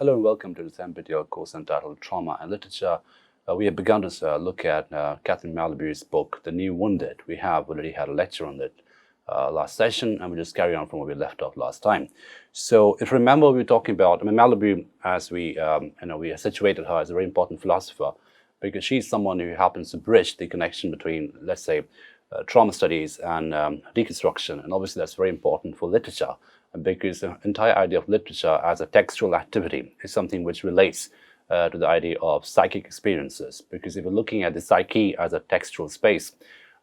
Hello and welcome to this NPTEL course entitled Trauma and Literature. We have begun to look at Catherine Malabou's book, The New Wounded. We have already had a lecture on it last session, and we'll just carry on from where we left off last time. So if you remember, we were talking about Malabou, as we we situated her as a very important philosopher, because she's someone who happens to bridge the connection between, let's say, trauma studies and deconstruction, and obviously that's very important for literature, because the entire idea of literature as a textual activity is something which relates to the idea of psychic experiences. Because if you're looking at the psyche as a textual space,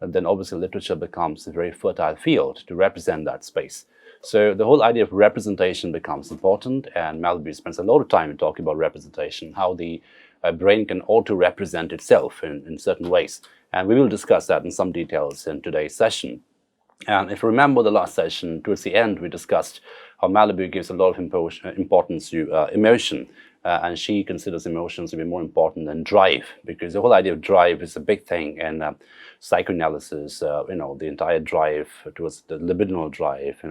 then obviously literature becomes a very fertile field to represent that space. So the whole idea of representation becomes important, and Malabou spends a lot of time talking about representation, how the brain can auto-represent itself in certain ways. And we will discuss that in some details in today's session. And if you remember the last session, towards the end, we discussed how Malabou gives a lot of importance to emotion, and she considers emotions to be more important than drive, because the whole idea of drive is a big thing in psychoanalysis. The entire drive towards the libidinal drive,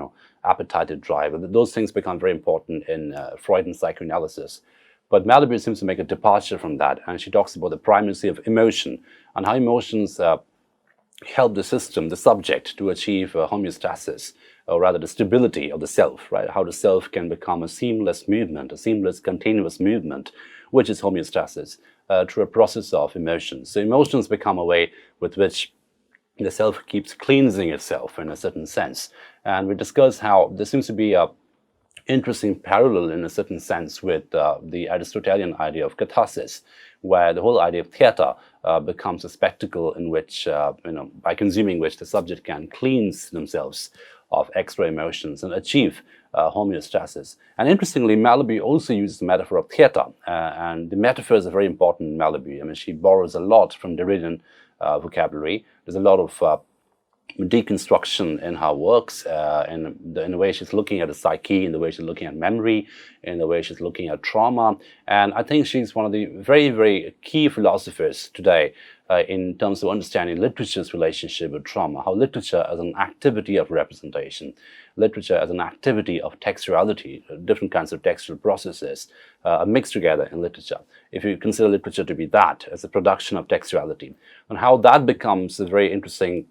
appetitive drive, those things become very important in Freudian psychoanalysis. But Malabou seems to make a departure from that, and she talks about the primacy of emotion and how emotions help the system, the subject, to achieve homeostasis, or rather the stability of the self, right? How the self can become a seamless movement, a seamless continuous movement, which is homeostasis, through a process of emotions. So emotions become a way with which the self keeps cleansing itself in a certain sense. And we discussed how there seems to be a interesting parallel in a certain sense with the Aristotelian idea of catharsis, where the whole idea of theatre becomes a spectacle in which, by consuming which the subject can cleanse themselves of extra emotions and achieve homeostasis. And interestingly, Malabou also uses the metaphor of theatre, and the metaphors are very important in Malabou. I mean, she borrows a lot from Derridian vocabulary. There's a lot of deconstruction in her works, in the way she's looking at the psyche, in the way she's looking at memory, in the way she's looking at trauma. And I think she's one of the very, very key philosophers today in terms of understanding literature's relationship with trauma, how literature as an activity of representation, literature as an activity of textuality, different kinds of textual processes are mixed together in literature. If you consider literature to be that, as a production of textuality, and how that becomes a very interesting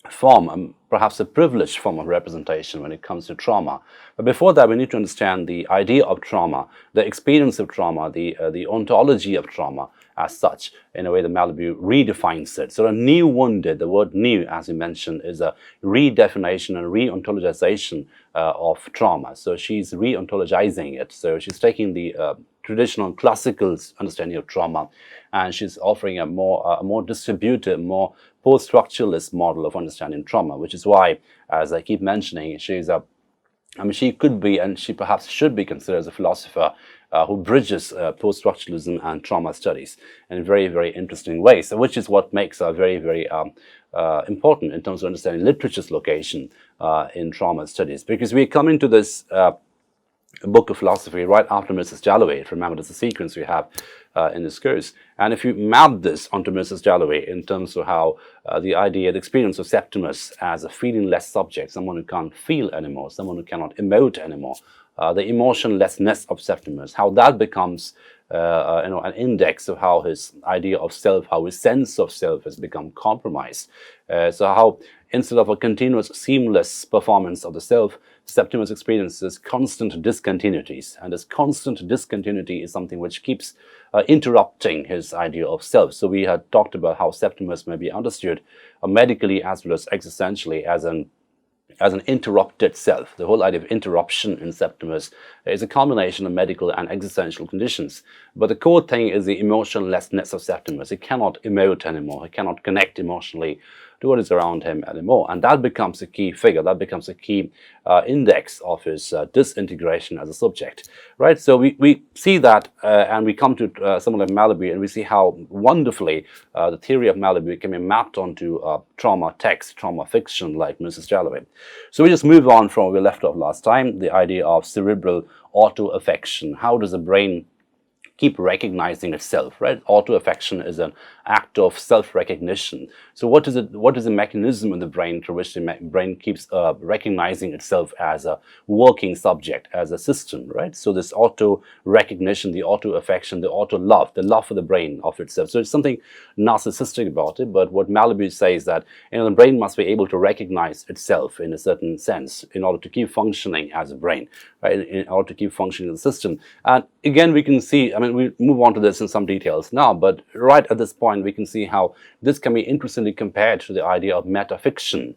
form, perhaps a privileged form of representation when it comes to trauma. But before that, we need to understand the idea of trauma, the experience of trauma, the ontology of trauma as such, in a way that Malabou redefines it. So a new wounded, the word new, as we mentioned, is a redefinition and re-ontologization of trauma. So she's re-ontologizing it. So she's taking the traditional classical understanding of trauma, and she's offering a more distributive, more post-structuralist model of understanding trauma, which is why, as I keep mentioning, she could be, and she perhaps should be considered as a philosopher who bridges post-structuralism and trauma studies in very, very interesting ways, so which is what makes her very, very important in terms of understanding literature's location in trauma studies. Because we come into this book of philosophy right after Mrs. Dalloway. Remember, there's a sequence we have in this course. And if you map this onto Mrs. Dalloway in terms of how the experience of Septimus as a feelingless subject, someone who can't feel anymore, someone who cannot emote anymore, the emotionlessness of Septimus, how that becomes an index of how his idea of self, how his sense of self has become compromised. So how instead of a continuous, seamless performance of the self, Septimus experiences constant discontinuities, and this constant discontinuity is something which keeps interrupting his idea of self. So we had talked about how Septimus may be understood medically as well as existentially as an interrupted self. The whole idea of interruption in Septimus is a combination of medical and existential conditions. But the core thing is the emotionlessness of Septimus. He cannot emote anymore. He cannot connect emotionally to what is around him anymore. And that becomes a key figure. That becomes a key index of his disintegration as a subject. Right? So we see that and we come to someone like Malabou, and we see how wonderfully the theory of Malabou can be mapped onto trauma text, trauma fiction like Mrs. Dalloway. So we just move on from where we left off last time, the idea of cerebral auto-affection. How does the brain keep recognizing itself, right? Auto-affection is an act act of self-recognition. So what is it? What is the mechanism in the brain through which the brain keeps recognizing itself as a working subject, as a system, right? So this auto-recognition, the auto-affection, the auto-love, the love for the brain of itself. So it's something narcissistic about it, but what Malabou says that, you know, the brain must be able to recognize itself in a certain sense in order to keep functioning as a brain, right? In order to keep functioning in the system. And again, we can see, I mean, we move on to this in some details now, but right at this point, we can see how this can be interestingly compared to the idea of meta-fiction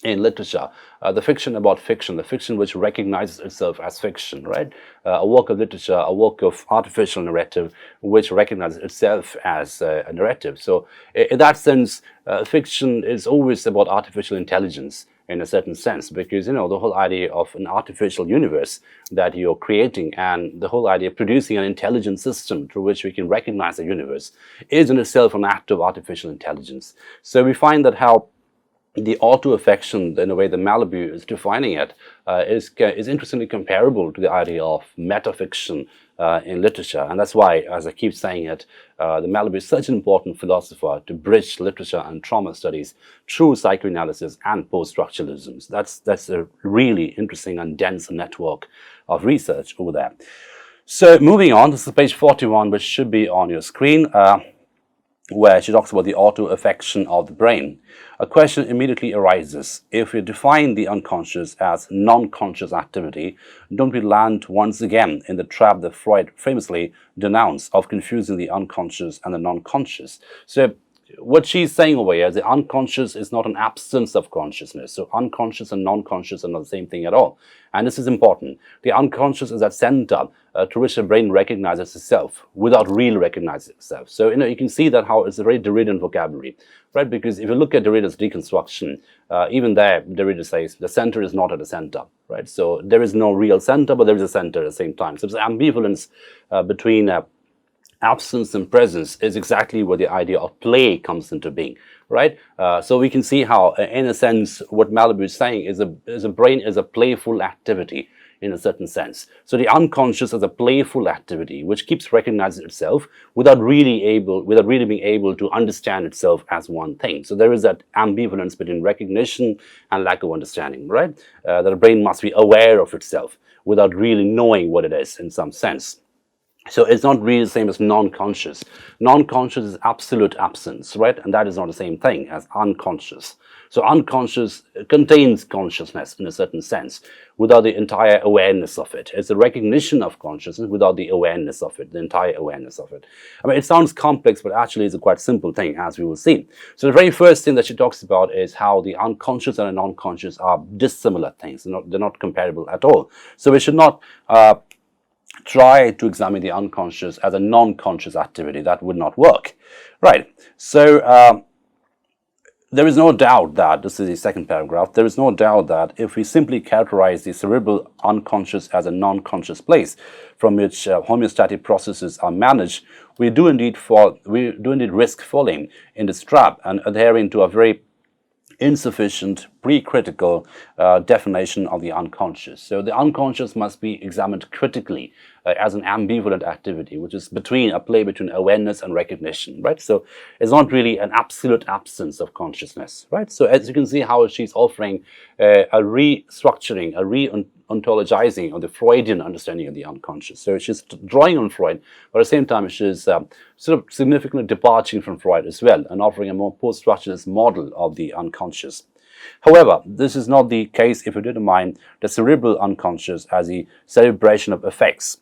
in literature, the fiction about fiction, the fiction which recognizes itself as fiction, right? A work of literature, a work of artificial narrative which recognizes itself as a narrative. So in that sense, fiction is always about artificial intelligence in a certain sense, because, you know, the whole idea of an artificial universe that you're creating and the whole idea of producing an intelligent system through which we can recognize the universe is in itself an act of artificial intelligence. So we find that how the auto-affection, in a way that Malabou is defining it, is interestingly comparable to the idea of metafiction in literature. And that's why, as I keep saying it, the Malabou is such an important philosopher to bridge literature and trauma studies through psychoanalysis and post-structuralism. That's a really interesting and dense network of research over there. So moving on, this is page 41, which should be on your screen, where she talks about the auto-affection of the brain. A question immediately arises: if we define the unconscious as non-conscious activity, don't we land once again in the trap that Freud famously denounced of confusing the unconscious and the non-conscious? So what she's saying over here is the unconscious is not an absence of consciousness. So unconscious and non-conscious are not the same thing at all. And this is important. The unconscious is that center through which the brain recognizes itself without really recognizing itself. So, you know, you can see that how it's a very Derridian vocabulary, right? Because if you look at Derrida's deconstruction, even there, Derrida says the center is not at the center, right? So there is no real center, but there is a center at the same time. So it's ambivalence between absence and presence is exactly where the idea of play comes into being, right? So we can see how, in a sense, what Malabou is saying is a brain is a playful activity in a certain sense. So the unconscious is a playful activity which keeps recognizing itself without really being able to understand itself as one thing. So there is that ambivalence between recognition and lack of understanding, right? That the brain must be aware of itself without really knowing what it is in some sense. So it's not really the same as non-conscious. Non-conscious is absolute absence, right? And that is not the same thing as unconscious. So unconscious contains consciousness in a certain sense without the entire awareness of it. It's a recognition of consciousness without the awareness of it, the entire awareness of it. I mean, it sounds complex, but actually it's a quite simple thing, as we will see. So the very first thing that she talks about is how the unconscious and the non-conscious are dissimilar things. They're not comparable at all. So we should not try to examine the unconscious as a non-conscious activity. That would not work. Right. So there is no doubt that, this is the second paragraph, there is no doubt that if we simply characterize the cerebral unconscious as a non-conscious place from which homeostatic processes are managed, we do indeed risk falling in this trap and adhering to a very insufficient, pre-critical definition of the unconscious. So the unconscious must be examined critically as an ambivalent activity, which is a play between awareness and recognition, right? So it's not really an absolute absence of consciousness, right? So as you can see how she's offering a restructuring, a re-ontologizing of the Freudian understanding of the unconscious. So she's drawing on Freud, but at the same time she's sort of significantly departing from Freud as well and offering a more post-structuralist model of the unconscious. However, this is not the case if you determine the cerebral unconscious as the celebration of effects.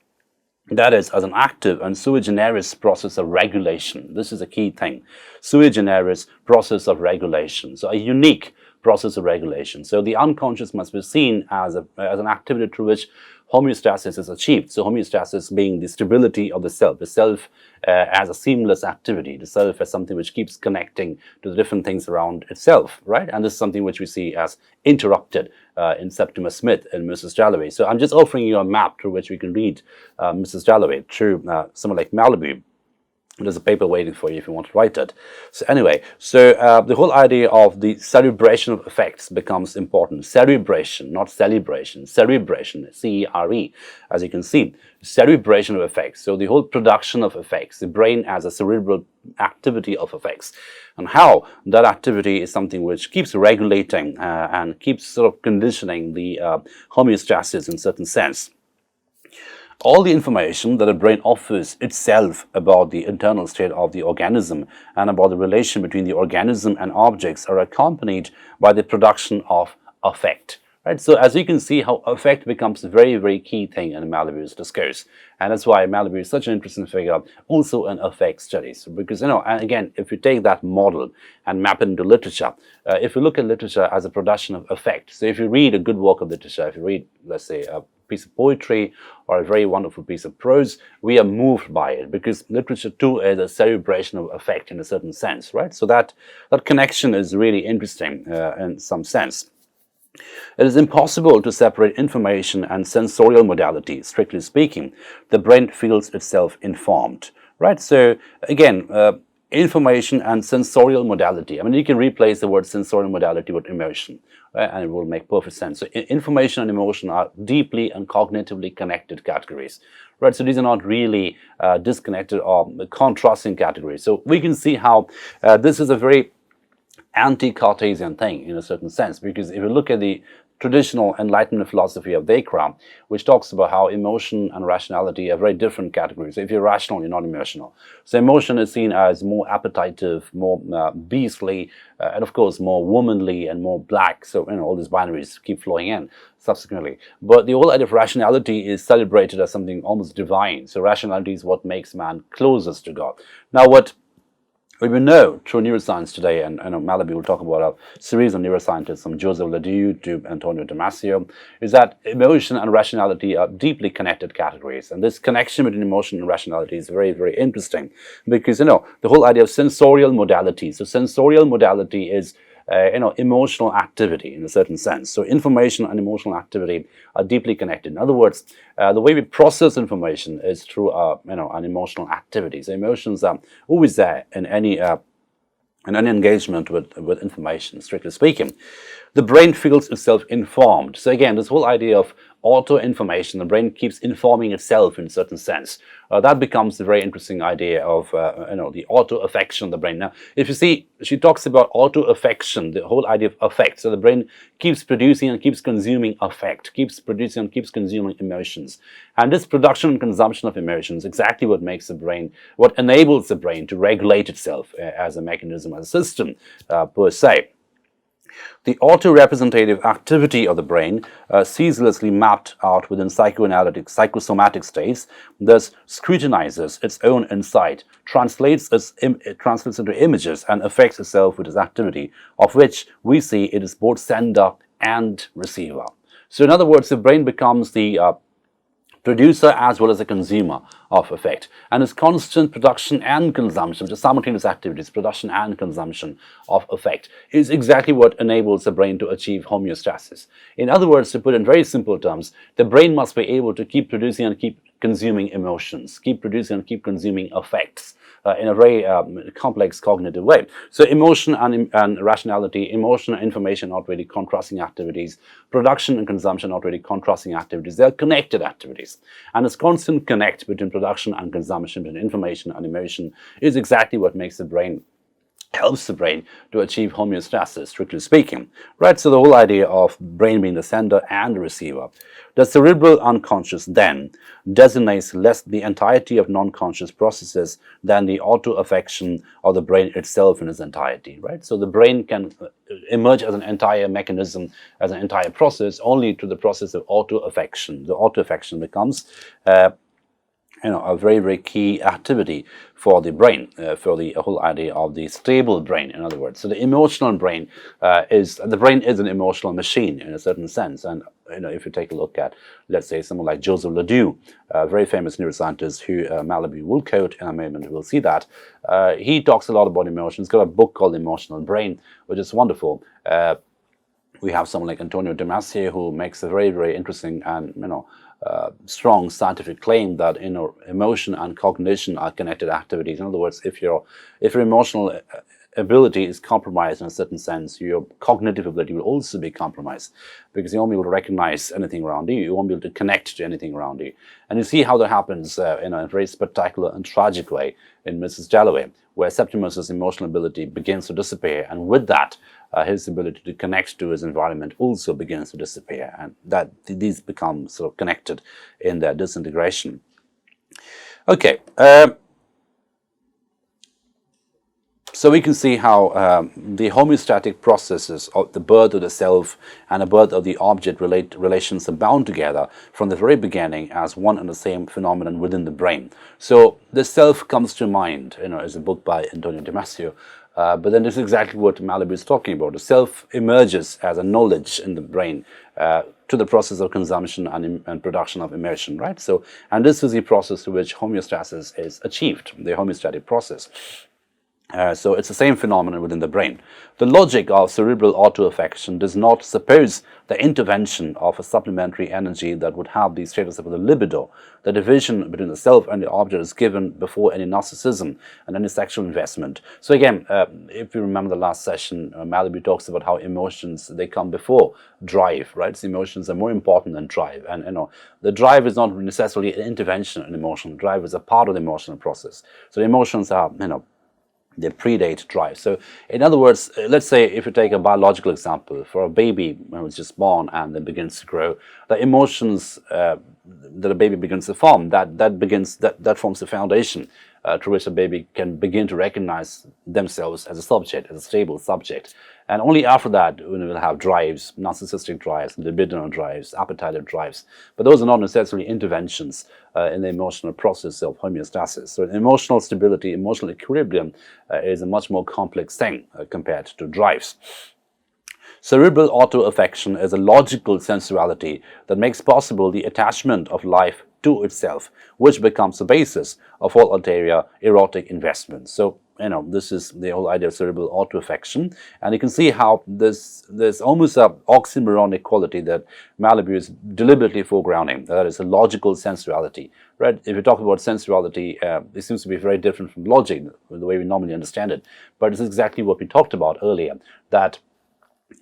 That is, as an active and sui generis process of regulation. This is a key thing. Sui generis process of regulation. So a unique process of regulation. So the unconscious must be seen as an activity through which homeostasis is achieved. So homeostasis being the stability of the self as a seamless activity, the self as something which keeps connecting to the different things around itself, right? And this is something which we see as interrupted in Septimus Smith and Mrs. Dalloway. So I'm just offering you a map through which we can read Mrs. Dalloway through someone like Malabou. There's a paper waiting for you if you want to write it. So anyway, the whole idea of the cerebration of effects becomes important. Cerebration, not celebration. Cerebration, C-E-R-E, as you can see. Cerebration of effects. So the whole production of effects, the brain as a cerebral activity of effects, and how that activity is something which keeps regulating and keeps sort of conditioning the homeostasis in certain sense. All the information that the brain offers itself about the internal state of the organism and about the relation between the organism and objects are accompanied by the production of affect. Right? So as you can see how affect becomes a very, very key thing in Malabou's discourse. And that's why Malabou is such an interesting figure also in affect studies. Because, and again, if you take that model and map it into literature, if you look at literature as a production of affect, so if you read a good work of literature, if you read, let's say, a piece of poetry or a very wonderful piece of prose, we are moved by it because literature too is a celebration of affect in a certain sense, right? So that connection is really interesting in some sense. It is impossible to separate information and sensorial modality. Strictly speaking, the brain feels itself informed, right? So again, information and sensorial modality. I mean, you can replace the word sensorial modality with emotion, right? And it will make perfect sense. So information and emotion are deeply and cognitively connected categories, right? So these are not really disconnected or contrasting categories. So we can see how this is a very anti-Cartesian thing in a certain sense, because if you look at the traditional Enlightenment philosophy of Descartes, which talks about how emotion and rationality are very different categories. So if you're rational, you're not emotional. So emotion is seen as more appetitive, more beastly, and of course more womanly and more black. So all these binaries keep flowing in subsequently. But the whole idea of rationality is celebrated as something almost divine. So rationality is what makes man closest to God. Now what we know through neuroscience today, and Malabou will talk about a series of neuroscientists from Joseph Ledoux to Antonio Damasio, is that emotion and rationality are deeply connected categories. And this connection between emotion and rationality is very, very interesting because, the whole idea of sensorial modality. So sensorial modality is emotional activity in a certain sense. So information and emotional activity are deeply connected. In other words, the way we process information is through an emotional activity. So emotions are always there in any engagement with information, strictly speaking. The brain feels itself informed. So again, this whole idea of auto-information, the brain keeps informing itself in a certain sense. That becomes a very interesting idea of the auto-affection of the brain. Now, if you see, she talks about auto-affection, the whole idea of affect. So the brain keeps producing and keeps consuming affect, keeps producing and keeps consuming emotions. And this production and consumption of emotions is exactly what makes the brain, what enables the brain to regulate itself as a mechanism, as a system per se. The auto-representative activity of the brain, ceaselessly mapped out within psychoanalytic, psychosomatic states, thus scrutinizes its own insight, translates into images, and affects itself with its activity, of which we see it is both sender and receiver. So in other words, the brain becomes the producer as well as a consumer of affect, and its constant production and consumption, which are simultaneous activities, production and consumption of affect, is exactly what enables the brain to achieve homeostasis. In other words, to put in very simple terms, the brain must be able to keep producing and keep consuming emotions, keep producing and keep consuming affects in a very complex cognitive way. So emotion and rationality, emotion and information are not really contrasting activities, production and consumption are not really contrasting activities, they are connected activities. And this constant connect between production and consumption, between information and emotion, is exactly what makes the brain, helps the brain to achieve homeostasis, strictly speaking. Right, so the whole idea of brain being the sender and the receiver. The cerebral unconscious then designates less the entirety of non-conscious processes than the auto-affection of the brain itself in its entirety, right? So the brain can emerge as an entire mechanism, as an entire process, only to the process of auto-affection. The auto-affection becomes a very, very key activity for the brain, for the whole idea of the stable brain, in other words. So the emotional brain is an emotional machine in a certain sense. And if you take a look at, let's say, someone like Joseph Ledoux, a very famous neuroscientist who Malabou will quote in a moment, we'll see that. He talks a lot about emotions. He's got a book called Emotional Brain, which is wonderful. We have someone like Antonio Damasio who makes a very, very interesting and strong scientific claim that emotion and cognition are connected activities. In other words, if your emotional ability is compromised in a certain sense, your cognitive ability will also be compromised, because you won't be able to recognize anything around you. You won't be able to connect to anything around you. And you see how that happens in a very spectacular and tragic way in Mrs. Dalloway, where Septimus's emotional ability begins to disappear, and with that, his ability to connect to his environment also begins to disappear, and that these become sort of connected in their disintegration. Okay. So we can see how the homeostatic processes of the birth of the self and the birth of the object relations are bound together from the very beginning as one and the same phenomenon within the brain. So the self comes to mind, as a book by Antonio Damasio, but then this is exactly what Malabou is talking about. The self emerges as a knowledge in the brain to the process of consumption and production of emotion, right? So, and this is the process through which homeostasis is achieved, the homeostatic process. So it's the same phenomenon within the brain. The logic of cerebral autoaffection does not suppose the intervention of a supplementary energy that would have the status of the libido. The division between the self and the object is given before any narcissism and any sexual investment. So again, if you remember the last session, Malabou talks about how emotions, they come before drive, right? So emotions are more important than drive. And the drive is not necessarily an intervention in emotion. Drive is a part of the emotional process. So the emotions are, they predate drive. So in other words, let's say if you take a biological example, for a baby when it's just born and then begins to grow, the emotions that a baby begins to form, that forms the foundation through which a baby can begin to recognize themselves as a subject, as a stable subject. And only after that, we will have drives, narcissistic drives, libidinal drives, appetitive drives. But those are not necessarily interventions in the emotional process of homeostasis. So emotional stability, emotional equilibrium is a much more complex thing compared to drives. Cerebral autoaffection is a logical sensuality that makes possible the attachment of life to itself, which becomes the basis of all ulterior erotic investments. So, this is the whole idea of cerebral autoaffection, and you can see how there's almost an oxymoronic quality that Malabou is deliberately foregrounding. That is a logical sensuality, right? If you talk about sensuality, it seems to be very different from logic, the way we normally understand it. But it's exactly what we talked about earlier, that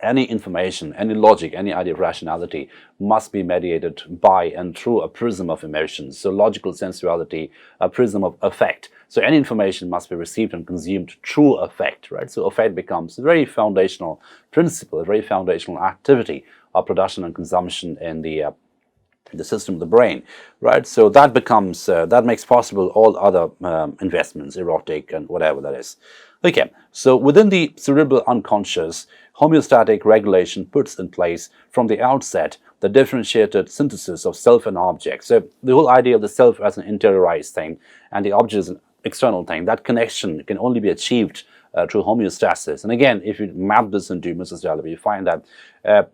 any information, any logic, any idea of rationality must be mediated by and through a prism of emotions. So logical sensuality, a prism of affect. So any information must be received and consumed through affect, right? So affect becomes a very foundational principle, a very foundational activity of production and consumption in the system of the brain, right? So that becomes, that makes possible all other investments, erotic and whatever that is. Okay, so within the cerebral unconscious, homeostatic regulation puts in place from the outset the differentiated synthesis of self and object. So the whole idea of the self as an interiorized thing and the object as an external thing, that connection can only be achieved through homeostasis. And again, if you map this into Mrs. Dalloway, you find that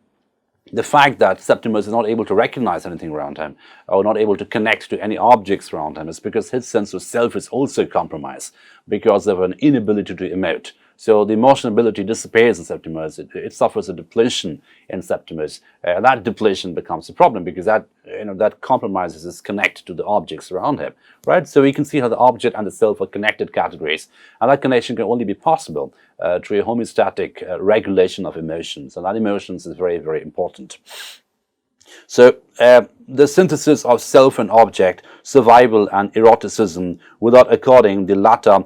the fact that Septimus is not able to recognize anything around him or not able to connect to any objects around him is because his sense of self is also compromised because of an inability to emote. So the emotional ability disappears in Septimus. It suffers a depletion in Septimus. That depletion becomes a problem because that compromises his connect to the objects around him, right? So we can see how the object and the self are connected categories, and that connection can only be possible through a homeostatic regulation of emotions, and that emotions is very, very important. So the synthesis of self and object, survival and eroticism without according the latter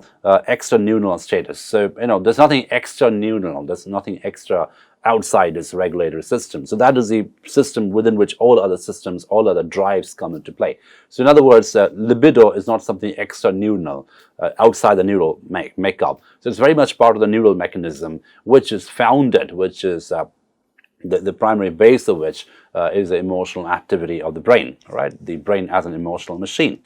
extra-neutral status. So, there's nothing extra-neutral, there's nothing extra outside this regulatory system. So that is the system within which all other systems, all other drives come into play. So in other words, libido is not something extra-neutral, outside the neural makeup. So it's very much part of the neural mechanism, which is founded, which is the primary base of which is the emotional activity of the brain, right? The brain as an emotional machine.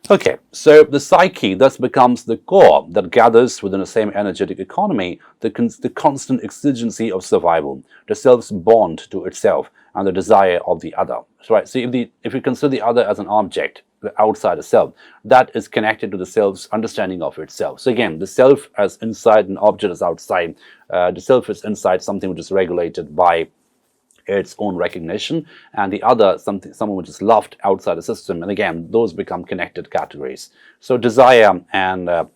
Okay, so the psyche thus becomes the core that gathers within the same energetic economy the constant exigency of survival, the self's bond to itself, and the desire of the other. Right? So if we consider the other as an object, outside the self, that is connected to the self's understanding of itself. So again, the self as inside, an object as outside. The self is inside something which is regulated by its own recognition, and the other someone which is loved outside the system. And again, those become connected categories. So desire and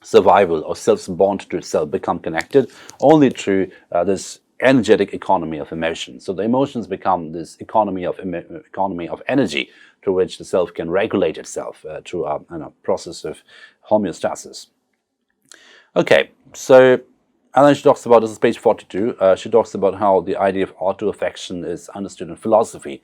survival or self's bond to itself become connected only through this energetic economy of emotion. So the emotions become this economy of energy through which the self can regulate itself through a process of homeostasis. Okay, so and then she talks about, this is page 42, she talks about how the idea of auto-affection is understood in philosophy.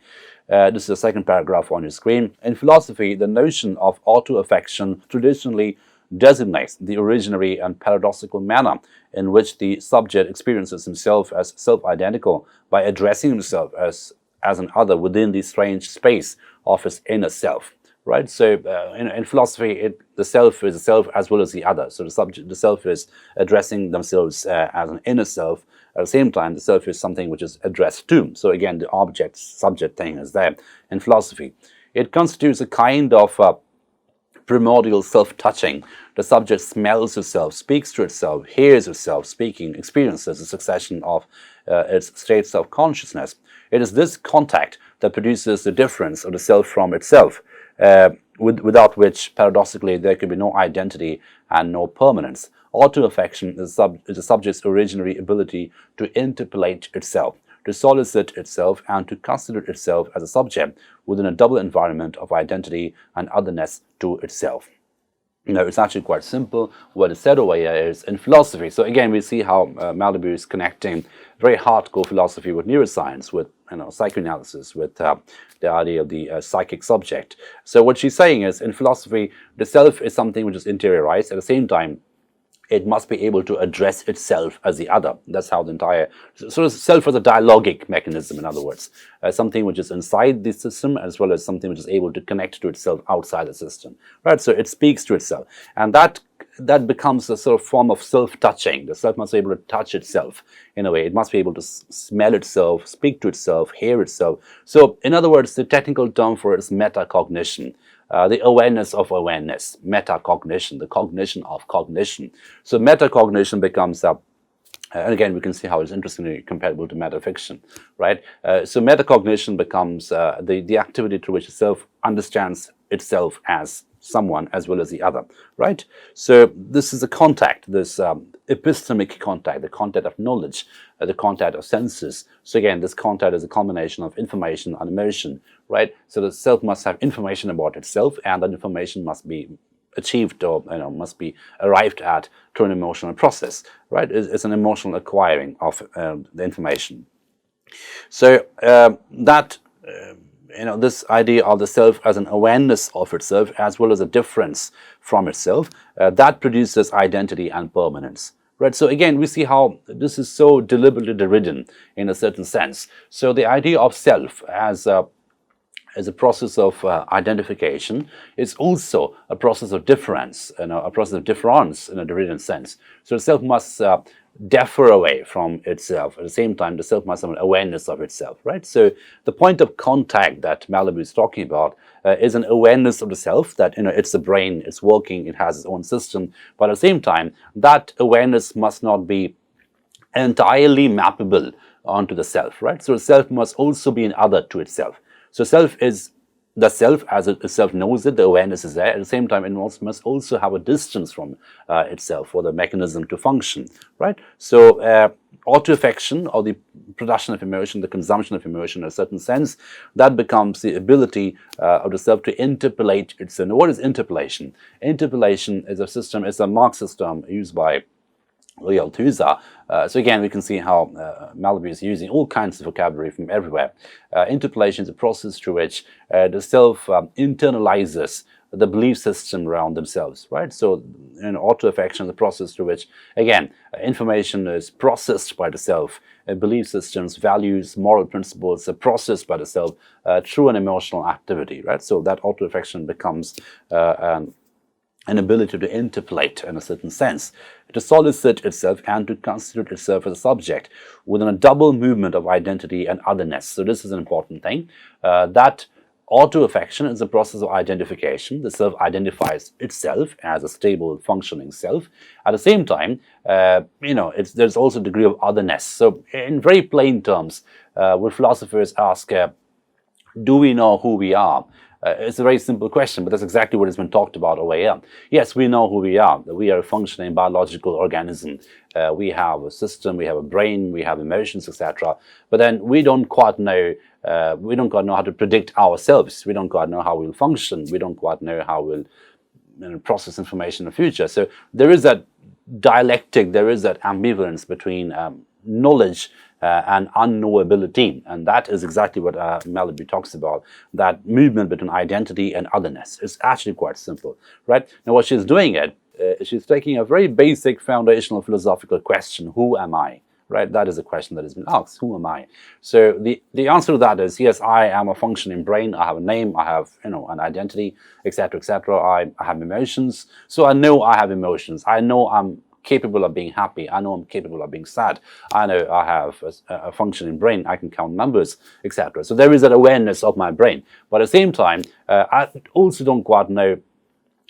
This is the second paragraph on your screen. In philosophy, the notion of auto-affection traditionally designates the originary and paradoxical manner in which the subject experiences himself as self-identical by addressing himself as an other within the strange space of his inner self. Right, so in philosophy, the self is the self as well as the other. So the self is addressing themselves as an inner self. At the same time, the self is something which is addressed to. So again, the object-subject thing is there in philosophy. It constitutes a kind of primordial self-touching. The subject smells itself, speaks to itself, hears itself speaking, experiences a succession of its states of consciousness. It is this contact that produces the difference of the self from itself. Without which, paradoxically, there could be no identity and no permanence. Auto-affection is the subject's originary ability to interpolate itself, to solicit itself, and to consider itself as a subject within a double environment of identity and otherness to itself. It's actually quite simple. What is said over here is in philosophy. So again, we see how Malabou is connecting very hardcore philosophy with neuroscience, with psychoanalysis, with the idea of the psychic subject. So what she's saying is, in philosophy, the self is something which is interiorized. At the same time, it must be able to address itself as the other. That's how the entire sort of self as a dialogic mechanism, in other words, something which is inside the system as well as something which is able to connect to itself outside the system. Right, so it speaks to itself, and that becomes a sort of form of self-touching. The self must be able to touch itself in a way. It must be able to smell itself, speak to itself, hear itself. So, in other words, the technical term for it is meta-cognition. The awareness of awareness, meta-cognition, the cognition of cognition. So meta-cognition becomes and again, we can see how it's interestingly comparable to metafiction, right? So metacognition becomes the activity through which the self understands itself as someone as well as the other, right? So this is a contact, this epistemic contact, the contact of knowledge, the contact of senses. So again, this contact is a combination of information and emotion, right? So the self must have information about itself, and that information must be achieved or must be arrived at through an emotional process, right? It's an emotional acquiring of the information. So this idea of the self as an awareness of itself as well as a difference from itself, that produces identity and permanence. Right, so again, we see how this is so deliberately derridden in a certain sense. So the idea of self as a process of identification is also a process of difference, a process of difference in a derridden sense. So the self must differ away from itself. At the same time, the self must have an awareness of itself, right? So the point of contact that Malabou is talking about is an awareness of the self, that it's the brain, it's working, it has its own system, but at the same time, that awareness must not be entirely mappable onto the self, right? So the self must also be an other to itself. So self is the self as itself knows it, the awareness is there. At the same time, it must also have a distance from itself for the mechanism to function, right? So auto-affection, or the production of emotion, the consumption of emotion in a certain sense, that becomes the ability of the self to interpolate itself. Now, what is interpolation? Interpolation is a system, it's a Marxist term used by Althusser. So again, we can see how Malabou is using all kinds of vocabulary from everywhere. Interpolation is a process through which the self internalizes the belief system around themselves, right? So auto-affection is a process through which, again, information is processed by the self, belief systems, values, moral principles are processed by the self through an emotional activity, right? So that auto-affection becomes an ability to interpolate in a certain sense, to solicit itself and to constitute itself as a subject within a double movement of identity and otherness. So this is an important thing. That Auto-affection is a process of identification. The self identifies itself as a stable, functioning self. At the same time, there's also a degree of otherness. So, in very plain terms, when philosophers ask, do we know who we are? It's a very simple question, but that's exactly what has been talked about over here. Yes, we know who we are. We are a functioning biological organism. We have a system, we have a brain, we have emotions, etc. But then we don't quite know. We don't quite know how to predict ourselves. We don't quite know how we'll function. We don't quite know how we'll process information in the future. So there is that dialectic. There is that ambivalence between knowledge and unknowability, and that is exactly what Malabou talks about, that movement between identity and otherness. It's actually quite simple, right? Now what she's doing she's taking a very basic foundational philosophical question, who am I? Right, that is a question that has been asked, who am I? So the answer to that is, yes, I am a functioning brain, I have a name, I have an identity, etc., etc. I have emotions, so I know I have emotions. I know I'm capable of being happy. I know I'm capable of being sad. I know I have a functioning brain. I can count numbers, etc. So there is that awareness of my brain. But at the same time, I also don't quite know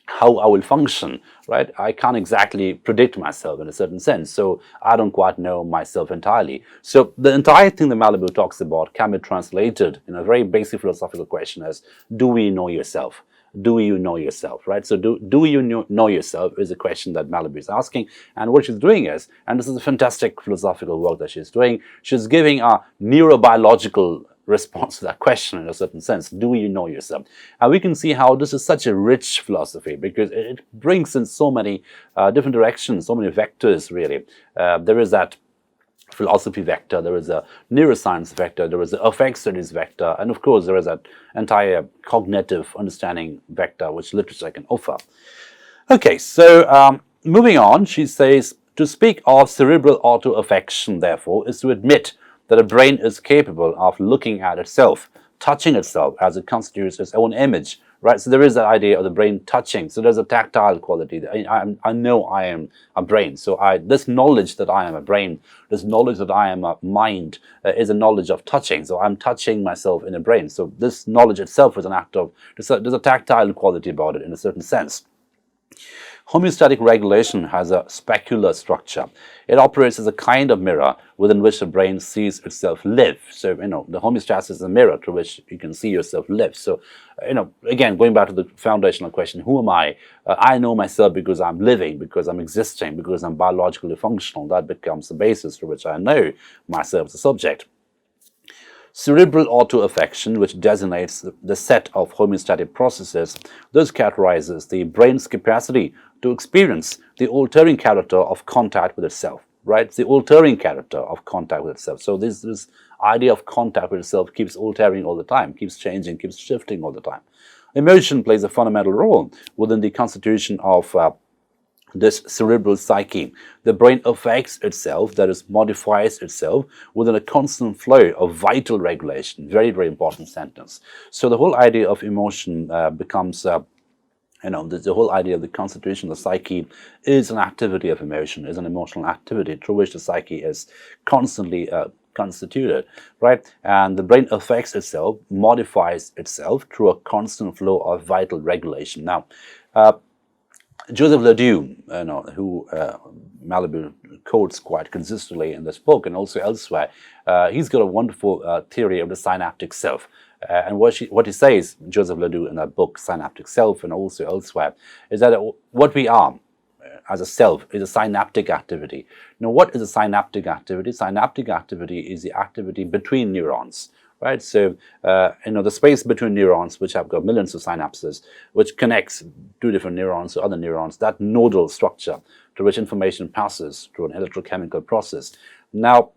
how I will function, right? I can't exactly predict myself in a certain sense. So I don't quite know myself entirely. So the entire thing that Malabou talks about can be translated in a very basic philosophical question as, do we know yourself? Do you know yourself, right? So do you know yourself is a question that Malabou is asking. And what she's doing is, and this is a fantastic philosophical work that she's doing, she's giving a neurobiological response to that question in a certain sense. Do you know yourself? And we can see how this is such a rich philosophy because it brings in so many different directions, so many vectors really. There is that philosophy vector, there is a neuroscience vector, there is the affect studies vector, and of course there is that entire cognitive understanding vector which literature can offer. Okay, so moving on, she says, to speak of cerebral auto-affection, therefore, is to admit that a brain is capable of looking at itself, touching itself as it constitutes its own image, right? So there is that idea of the brain touching. So there's a tactile quality. I know I am a brain. So this knowledge that I am a brain, this knowledge that I am a mind is a knowledge of touching. So I'm touching myself in a brain. So this knowledge itself is an act of, there's a tactile quality about it in a certain sense. Homeostatic regulation has a specular structure. It operates as a kind of mirror within which the brain sees itself live. So, the homeostasis is a mirror through which you can see yourself live. So, again, going back to the foundational question, who am I? I know myself because I'm living, because I'm existing, because I'm biologically functional. That becomes the basis through which I know myself as a subject. Cerebral auto-affection, which designates the set of homeostatic processes, thus characterizes the brain's capacity to experience the altering character of contact with itself, right? The altering character of contact with itself. So this idea of contact with itself keeps altering all the time, keeps changing, keeps shifting all the time. Emotion plays a fundamental role within the constitution of this cerebral psyche. The brain affects itself, that is, modifies itself within a constant flow of vital regulation. Very, very important sentence. So the whole idea of emotion becomes, the whole idea of the constitution of the psyche is an activity of emotion, is an emotional activity through which the psyche is constantly constituted, right? And the brain affects itself, modifies itself through a constant flow of vital regulation. Now, Joseph Ledoux, who Malabou quotes quite consistently in this book and also elsewhere, he's got a wonderful theory of the synaptic self. And what he says, Joseph Ledoux, in that book, Synaptic Self, and also elsewhere, is that what we are as a self is a synaptic activity. Now, what is a synaptic activity? Synaptic activity is the activity between neurons. Right, so the space between neurons, which have got millions of synapses, which connects two different neurons to other neurons, that nodal structure to which information passes through an electrochemical process. Now,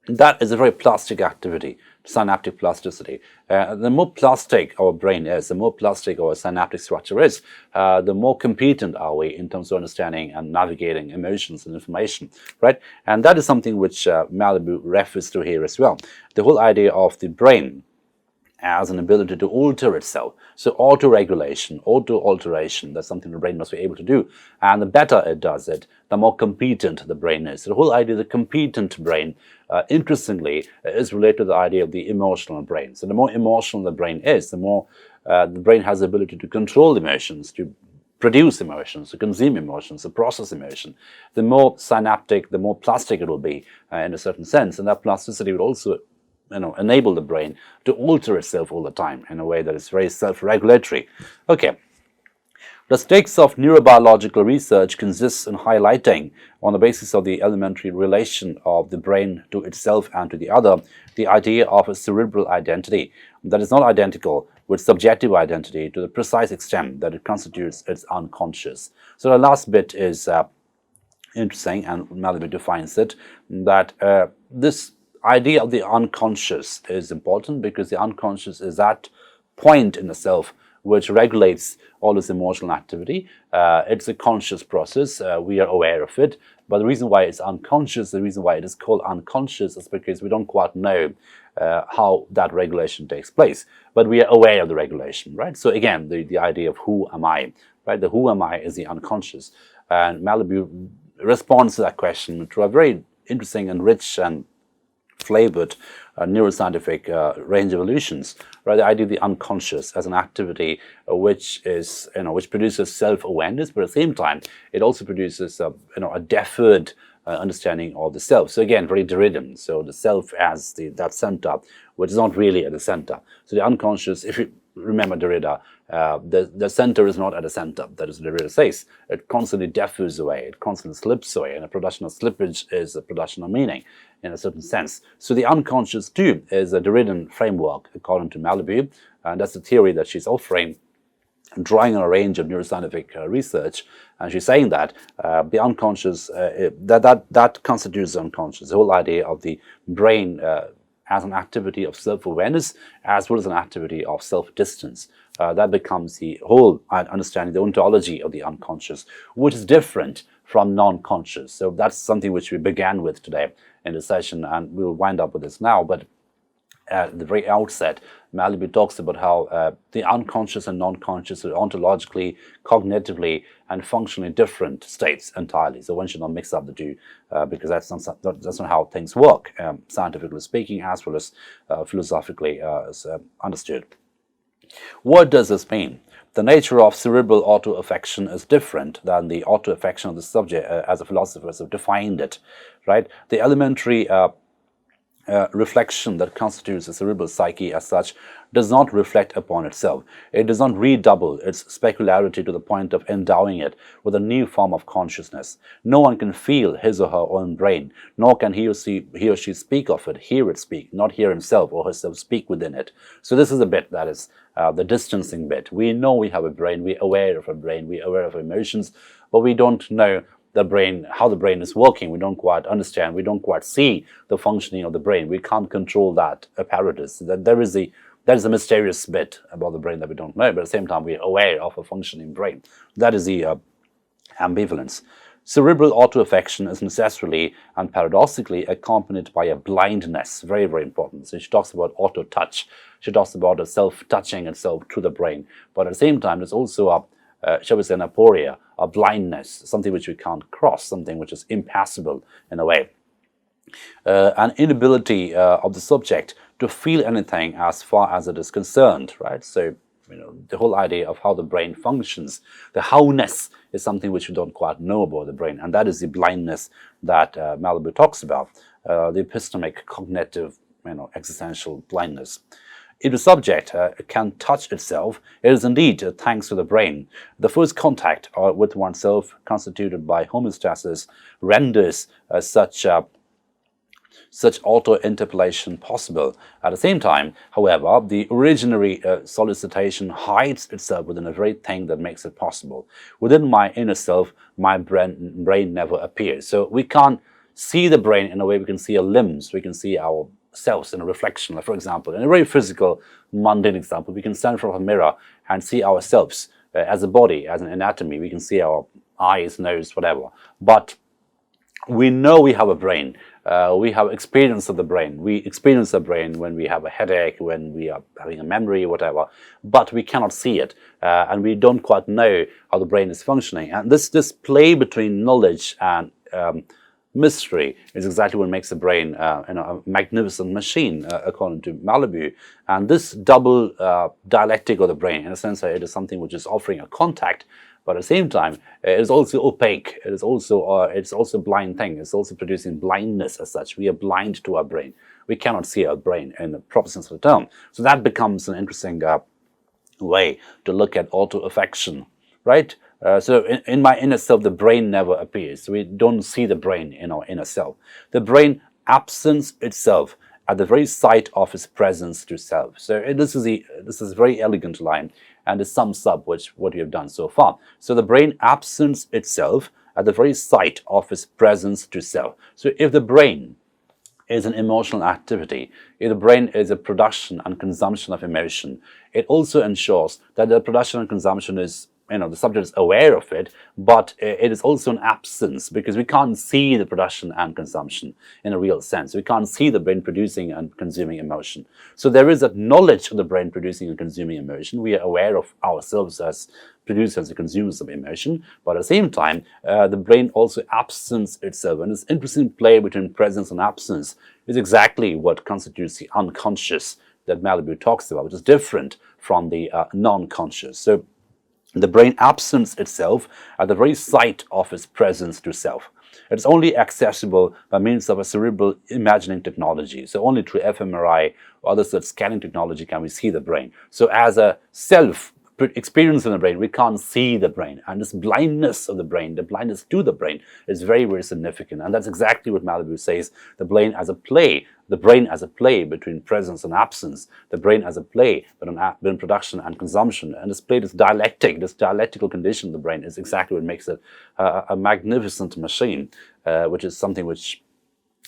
that is a very plastic activity, synaptic plasticity. The more plastic our brain is, the more plastic our synaptic structure is, the more competent are we in terms of understanding and navigating emotions and information, right? And that is something which Malabou refers to here as well. The whole idea of the brain as an ability to alter itself. So auto-regulation, auto-alteration, that's something the brain must be able to do. And the better it does it, the more competent the brain is. So the whole idea of the competent brain, interestingly, is related to the idea of the emotional brain. So the more emotional the brain is, the more the brain has the ability to control emotions, to produce emotions, to consume emotions, to process emotion. The more synaptic, the more plastic it will be in a certain sense. And that plasticity will also enable the brain to alter itself all the time in a way that is very self-regulatory. Okay. The stakes of neurobiological research consists in highlighting, on the basis of the elementary relation of the brain to itself and to the other, the idea of a cerebral identity that is not identical with subjective identity to the precise extent that it constitutes its unconscious. So the last bit is interesting, and Malabou defines it, that this idea of the unconscious is important because the unconscious is that point in the self which regulates all this emotional activity. It's a conscious process. We are aware of it. But the reason why it's unconscious, the reason why it is called unconscious is because we don't quite know how that regulation takes place. But we are aware of the regulation, right? So again, the idea of who am I, right? The who am I is the unconscious. And Malabou responds to that question through a very interesting and rich and flavored neuroscientific range of illusions, right? The idea of the unconscious as an activity which is, which produces self-awareness, but at the same time, it also produces, a deferred understanding of the self. So again, very Derridian. So the self as that center, which is not really at the center. So the unconscious, if you remember Derrida, the center is not at the center. That is what Derrida says. It constantly differs away. It constantly slips away. And a production of slippage is a production of meaning in a certain sense. So the unconscious too is a Derridian framework according to Malabou. And that's the theory that she's offering, drawing on a range of neuroscientific research, and she's saying that the unconscious, that constitutes the unconscious, the whole idea of the brain as an activity of self-awareness as well as an activity of self-distance. That becomes the whole understanding, the ontology of the unconscious, which is different from non-conscious. So that's something which we began with today in the session, and we'll wind up with this now. But at the very outset, Malabou talks about how the unconscious and non-conscious are ontologically, cognitively, and functionally different states entirely. So one should not mix up the two because that's not how things work, scientifically speaking, as well as philosophically understood. What does this mean? The nature of cerebral auto-affection is different than the auto-affection of the subject as the philosophers have defined it, right? The elementary reflection that constitutes the cerebral psyche as such does not reflect upon itself. It does not redouble its specularity to the point of endowing it with a new form of consciousness. No one can feel his or her own brain, nor can he or she speak of it, hear it speak, not hear himself or herself speak within it. So this is a bit that is the distancing bit. We know we have a brain, we're aware of a brain, we're aware of emotions, but we don't know the brain, how the brain is working. We don't quite understand, we don't quite see the functioning of the brain. We can't control that apparatus. There is a mysterious bit about the brain that we don't know, but at the same time we're aware of a functioning brain. That is the ambivalence. Cerebral auto-affection is necessarily and paradoxically accompanied by a blindness, very, very important. So she talks about auto-touch. She talks about a self-touching itself to the brain. But at the same time, there's also shall we say, an aporia, a blindness, something which we can't cross, something which is impassable in a way. An inability of the subject to feel anything as far as it is concerned, right? So, the whole idea of how the brain functions, the how-ness is something which we don't quite know about the brain, and that is the blindness that Malabou talks about, the epistemic, cognitive, existential blindness. If the subject can touch itself, it is indeed thanks to the brain. The first contact with oneself, constituted by homeostasis, renders such auto-interpellation possible. At the same time, however, the originary solicitation hides itself within a very thing that makes it possible. Within my inner self, my brain never appears. So we can't see the brain in a way we can see our limbs, we can see our selves in a reflection. Like, for example, in a very physical, mundane example, we can stand in front of a mirror and see ourselves as a body, as an anatomy. We can see our eyes, nose, whatever. But we know we have a brain. We have experience of the brain. We experience the brain when we have a headache, when we are having a memory, whatever, but we cannot see it, and we don't quite know how the brain is functioning. And this play between knowledge and mystery is exactly what makes the brain a magnificent machine, according to Malabou. And this double dialectic of the brain, in a sense that it is something which is offering a contact, but at the same time, it is also opaque. It is also it's also a blind thing. It's also producing blindness as such. We are blind to our brain. We cannot see our brain in the proper sense of the term. So that becomes an interesting way to look at auto-affection, right? So in my inner self, the brain never appears. So we don't see the brain in our inner self. The brain absents itself at the very sight of its presence to self. So this is a very elegant line, and it sums up what we have done so far. So the brain absents itself at the very sight of its presence to self. So if the brain is an emotional activity, if the brain is a production and consumption of emotion, it also ensures that the production and consumption is, the subject is aware of it, but it is also an absence, because we can't see the production and consumption in a real sense. We can't see the brain producing and consuming emotion. So there is a knowledge of the brain producing and consuming emotion. We are aware of ourselves as producers and consumers of emotion, but at the same time, the brain also absents itself. And this interesting play between presence and absence is exactly what constitutes the unconscious that Malabou talks about, which is different from the non-conscious. So the brain absents itself at the very sight of its presence to self. It's only accessible by means of a cerebral imagining technology. So only through fMRI or other such scanning technology can we see the brain. So as a self experience in the brain, we can't see the brain. And this blindness of the brain, the blindness to the brain, is very, very significant. And that's exactly what Malabou says, the brain as a play between presence and absence, the brain as a play between production and consumption. And this play, this dialectical condition of the brain is exactly what makes it a magnificent machine, which is something which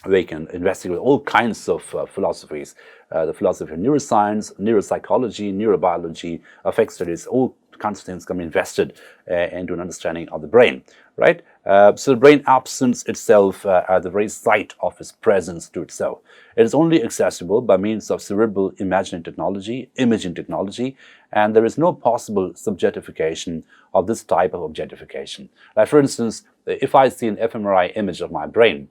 we can investigate with all kinds of philosophies. The philosophy of neuroscience, neuropsychology, neurobiology, affect studies, all kinds of things can be invested into an understanding of the brain, right? So the brain absents itself at the very sight of its presence to itself. It is only accessible by means of cerebral imagining technology, imaging technology, and there is no possible subjectification of this type of objectification. Like, for instance, if I see an fMRI image of my brain,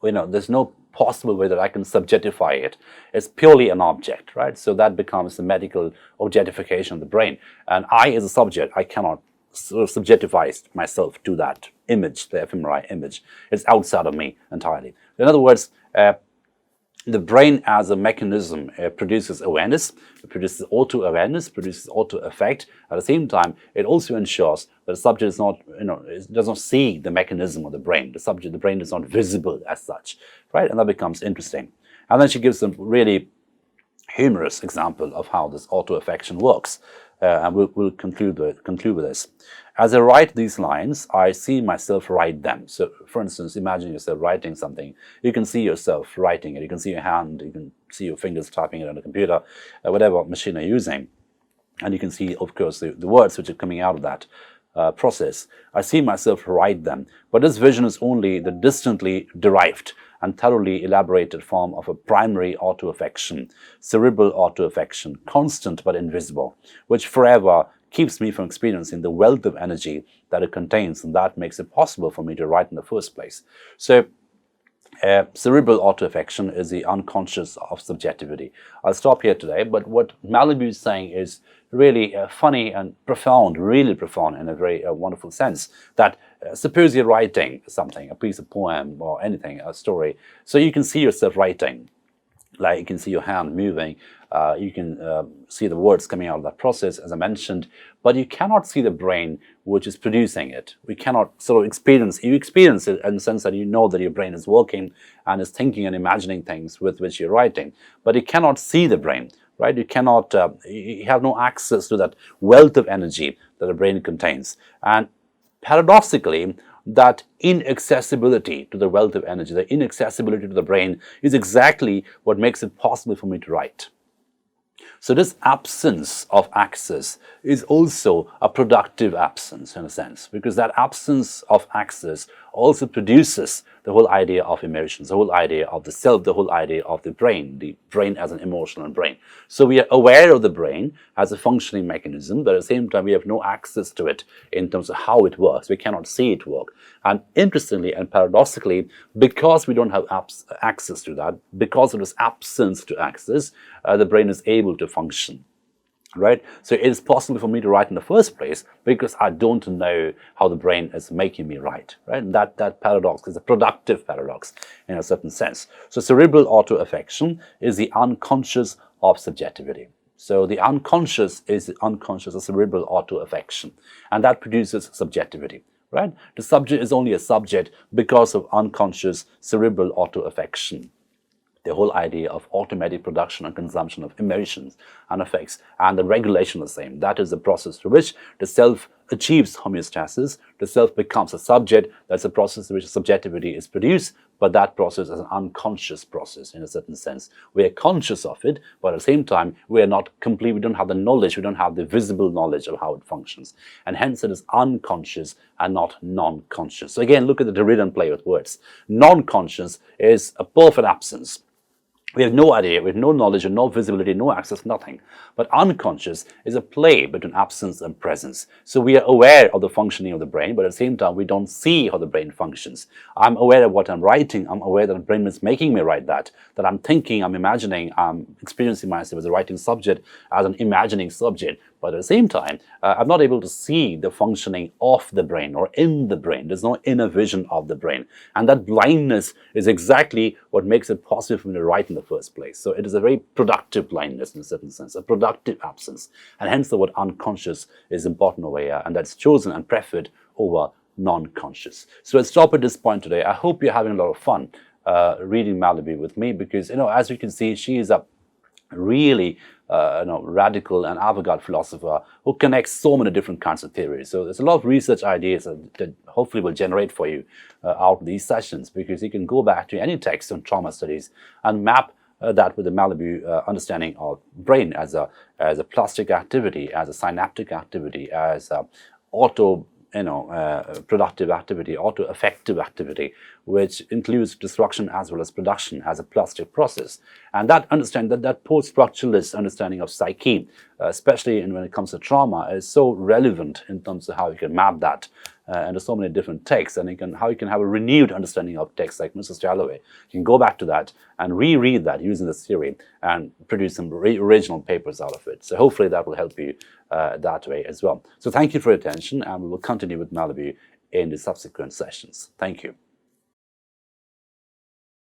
there's no possible way that I can subjectify it. It's purely an object, right? So that becomes the medical objectification of the brain. And I, as a subject, I cannot sort of subjectify myself to that image, the fMRI image. It's outside of me entirely. In other words, the brain as a mechanism produces awareness, it produces auto-awareness, produces auto-effect. At the same time, it also ensures that the subject is not, it does not see the mechanism of the brain. The brain is not visible as such, right? And that becomes interesting. And then she gives some really humorous example of how this auto-affection works. And we'll conclude with this. As I write these lines, I see myself write them. So, for instance, imagine yourself writing something. You can see yourself writing it. You can see your hand. You can see your fingers typing it on a computer, whatever machine you're using. And you can see, of course, the words which are coming out of that process. I see myself write them. But this vision is only the distantly derived and thoroughly elaborated form of a primary auto-affection, cerebral auto-affection, constant but invisible, which forever keeps me from experiencing the wealth of energy that it contains, and that makes it possible for me to write in the first place. So, cerebral auto-affection is the unconscious of subjectivity. I'll stop here today, but what Malabou is saying is really funny and profound, really profound in a very wonderful sense, that suppose you're writing something, a piece of poem or anything, a story, so you can see yourself writing, like you can see your hand moving, you can see the words coming out of that process, as I mentioned, but you cannot see the brain which is producing it. We cannot sort of experience it in the sense that you know that your brain is working and is thinking and imagining things with which you're writing, but you cannot see the brain, right? You cannot, you have no access to that wealth of energy that the brain contains. And paradoxically, that inaccessibility to the wealth of energy, the inaccessibility to the brain, is exactly what makes it possible for me to write. So this absence of access is also a productive absence in a sense, because that absence of access also produces the whole idea of emotions, the whole idea of the self, the whole idea of the brain as an emotional brain. So we are aware of the brain as a functioning mechanism, but at the same time we have no access to it in terms of how it works. We cannot see it work. And interestingly and paradoxically, because we don't have access to that, because of this absence to access, the brain is able to function. Right? So it is possible for me to write in the first place because I don't know how the brain is making me write. Right? And that paradox is a productive paradox in a certain sense. So cerebral auto-affection is the unconscious of subjectivity. So the unconscious is the unconscious of cerebral auto-affection, and that produces subjectivity. Right? The subject is only a subject because of unconscious cerebral auto-affection. The whole idea of automatic production and consumption of emotions and effects and the regulation of the same. That is the process through which the self achieves homeostasis. The self becomes a subject. That's a process through which subjectivity is produced, but that process is an unconscious process in a certain sense. We are conscious of it, but at the same time, we are not complete. We don't have the knowledge. We don't have the visible knowledge of how it functions. And hence it is unconscious and not non-conscious. So again, look at the Derridan play with words. Non-conscious is a perfect absence. We have no idea, we have no knowledge, no visibility, no access, nothing. But unconscious is a play between absence and presence. So we are aware of the functioning of the brain, but at the same time, we don't see how the brain functions. I'm aware of what I'm writing. I'm aware that the brain is making me write that I'm thinking, I'm imagining, I'm experiencing myself as a writing subject, as an imagining subject. But at the same time, I'm not able to see the functioning of the brain or in the brain. There's no inner vision of the brain. And that blindness is exactly what makes it possible for me to write in the first place. So it is a very productive blindness in a certain sense, a productive absence. And hence the word unconscious is important over here, and that's chosen and preferred over non-conscious. So let's stop at this point today. I hope you're having a lot of fun reading Malabou with me because, as you can see, she is a really radical and avant-garde philosopher who connects so many different kinds of theories. So there's a lot of research ideas that hopefully will generate for you out of these sessions, because you can go back to any text on trauma studies and map that with the Malabou understanding of brain as a plastic activity, as a synaptic activity, as productive activity, auto-affective activity, which includes destruction as well as production as a plastic process. And that understanding, that post-structuralist understanding of psyche, especially when it comes to trauma, is so relevant in terms of how you can map that. And there's so many different texts, and how you can have a renewed understanding of texts like Mrs. Galloway. You can go back to that and reread that using this theory and produce some original papers out of it. So hopefully that will help you that way as well. So thank you for your attention, and we will continue with Malabou in the subsequent sessions. Thank you.